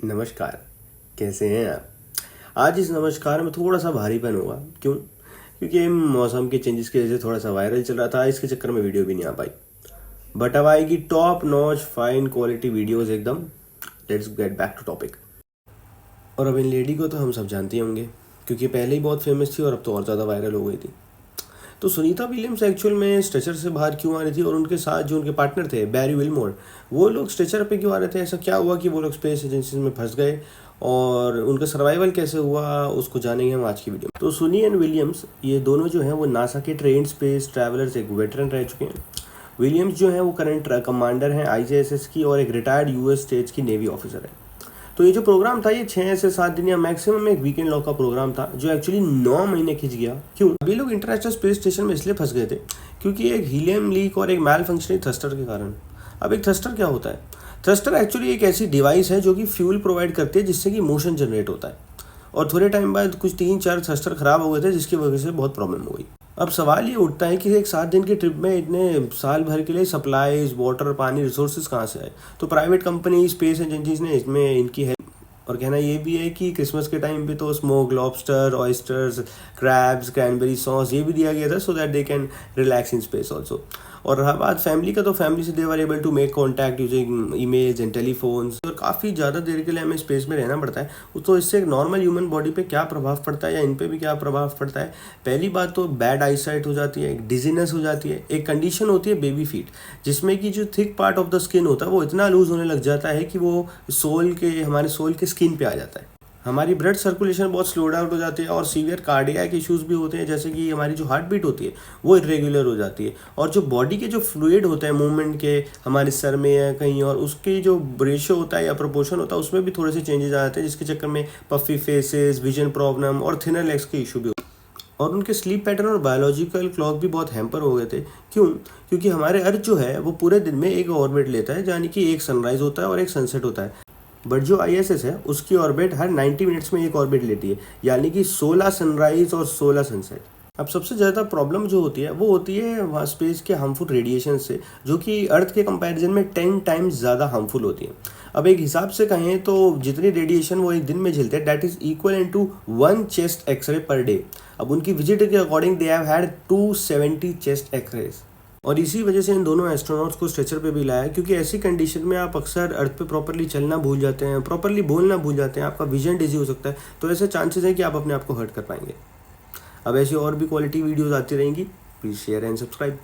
नमस्कार। कैसे हैं आप? आज इस नमस्कार में थोड़ा सा भारीपन होगा। क्यों? क्योंकि मौसम के चेंजेस की वजह से थोड़ा सा वायरल चल रहा था, इसके चक्कर में वीडियो भी नहीं आ पाई। बट अब आएगी top notch fine quality videos एकदम। Let's get back to topic. और अब इन लेडी को तो हम सब जानते होंगे, क्योंकि पहले ही बहुत फेमस थी और अब तो और ज़्यादा वायरल हो गई थी। तो सुनीता विलियम्स एक्चुअल में स्ट्रेचर से बाहर क्यों आ रही थी, और उनके साथ जो उनके पार्टनर थे बैरी विलमोर, वो लोग स्ट्रेचर पे क्यों आ रहे थे? ऐसा क्या हुआ कि वो लोग स्पेस एजेंसी में फंस गए, और उनका सर्वाइवल कैसे हुआ, उसको जानेंगे हम आज की वीडियो में। तो सुनी एंड विलियम्स ये दोनों जो हैं वो नासा के ट्रेंड स्पेस ट्रैवलर्स, एक वेटरन रह चुके हैं। विलियम्स जो है वो करंट कमांडर हैं ICSS की, और एक रिटायर्ड US स्टेट्स की नेवी ऑफिसर है। तो ये जो प्रोग्राम था ये 6 से 7 दिन या मैक्सिमम एक वीकेंड लॉन्ग का प्रोग्राम था, जो एक्चुअली 9 महीने खिंच गया। क्यों? अभी लोग इंटरनेशनल स्पेस स्टेशन में इसलिए फंस गए थे क्योंकि एक हीलियम लीक और एक मैल फंक्शनिंग थ्रस्टर के कारण। अब एक थ्रस्टर क्या होता है? थ्रस्टर एक्चुअली एक ऐसी डिवाइस है जो कि फ्यूल प्रोवाइड करती है, जिससे कि मोशन जनरेट होता है। और थोड़े टाइम बाद कुछ 3-4 थ्रस्टर खराब हो गए थे, जिसकी वजह से बहुत प्रॉब्लम हो गई। अब सवाल ये उठता है कि एक 7 दिन की ट्रिप में इतने साल भर के लिए सप्लाईज, वाटर, पानी, रिसोर्सेज कहाँ से आए? तो प्राइवेट कंपनी, स्पेस एजेंसीज ने इसमें इनकी है। और कहना ये भी है कि क्रिसमस के टाइम पे तो smoke lobster, oysters, crabs, cranberry sauce ये भी दिया गया था, so that they can relax in space also. और रहा बात फैमिली का, तो फैमिली से they were able to make contact using emails and telephones. और काफ़ी ज़्यादा देर के लिए हमें स्पेस में रहना पड़ता है, तो इससे एक नॉर्मल ह्यूमन बॉडी पे क्या प्रभाव पड़ता है, या इन पे भी क्या प्रभाव पड़ता है? पहली बात तो बैड आईसाइट हो जाती है, एक डिजीनेस हो जाती है, एक कंडीशन होती है बेबी फीट, जिसमें कि जो thick part of the skin होता है वो इतना लूज होने लग जाता है कि वो हमारे सोल के स्किन पे आ जाता है। हमारी ब्लड सर्कुलेशन बहुत स्लो डाउन हो जाती है, और सीवियर कार्डियक इश्यूज भी होते हैं, जैसे कि हमारी जो हार्ट बीट होती है वो इरेगुलर हो जाती है। और जो बॉडी के जो फ्लूइड होते हैं मूवमेंट के, हमारे सर में या कहीं और, उसकी जो रेशियो होता है या प्रोपोर्शन होता है, उसमें भी थोड़े से चेंजेस आ जाते हैं, जिसके चक्कर में पफी फेसेस, विजन प्रॉब्लम और थिनर लेग्स के इशू भी होते हैं। और उनके स्लीप पैटर्न और बायोलॉजिकल क्लॉक भी बहुत हैम्पर हो गए थे। क्यों? क्योंकि हमारे अर्थ जो है वो पूरे दिन में एक ऑर्बिट लेता है, यानी कि एक सनराइज होता है और एक सनसेट होता है। बट जो ISS है उसकी ऑर्बिट हर 90 मिनट्स में एक ऑर्बिट लेती है, यानी कि 16 सनराइज और 16 सनसेट। अब सबसे ज़्यादा प्रॉब्लम जो होती है वो होती है वहाँ स्पेस के हार्मफुल रेडिएशन से, जो कि अर्थ के कंपैरिजन में 10 टाइम्स ज़्यादा हार्मफुल होती है। अब एक हिसाब से कहें तो जितनी रेडिएशन वो एक दिन में झेलते हैं, that is equal to 1 chest x-ray per day. अब उनकी विजिट के according they have had 270 chest x-rays. और इसी वजह से इन दोनों एस्ट्रोनॉट्स को स्ट्रेचर पे भी लाया, क्योंकि ऐसी कंडीशन में आप अक्सर अर्थ पे प्रॉपरली चलना भूल जाते हैं, प्रॉपरली बोलना भूल जाते हैं, आपका विजन डिजी हो सकता है। तो ऐसे चांसेस है कि आप अपने आप को हर्ट कर पाएंगे। अब ऐसी और भी क्वालिटी वीडियोस आती रहेंगी। Please share and subscribe.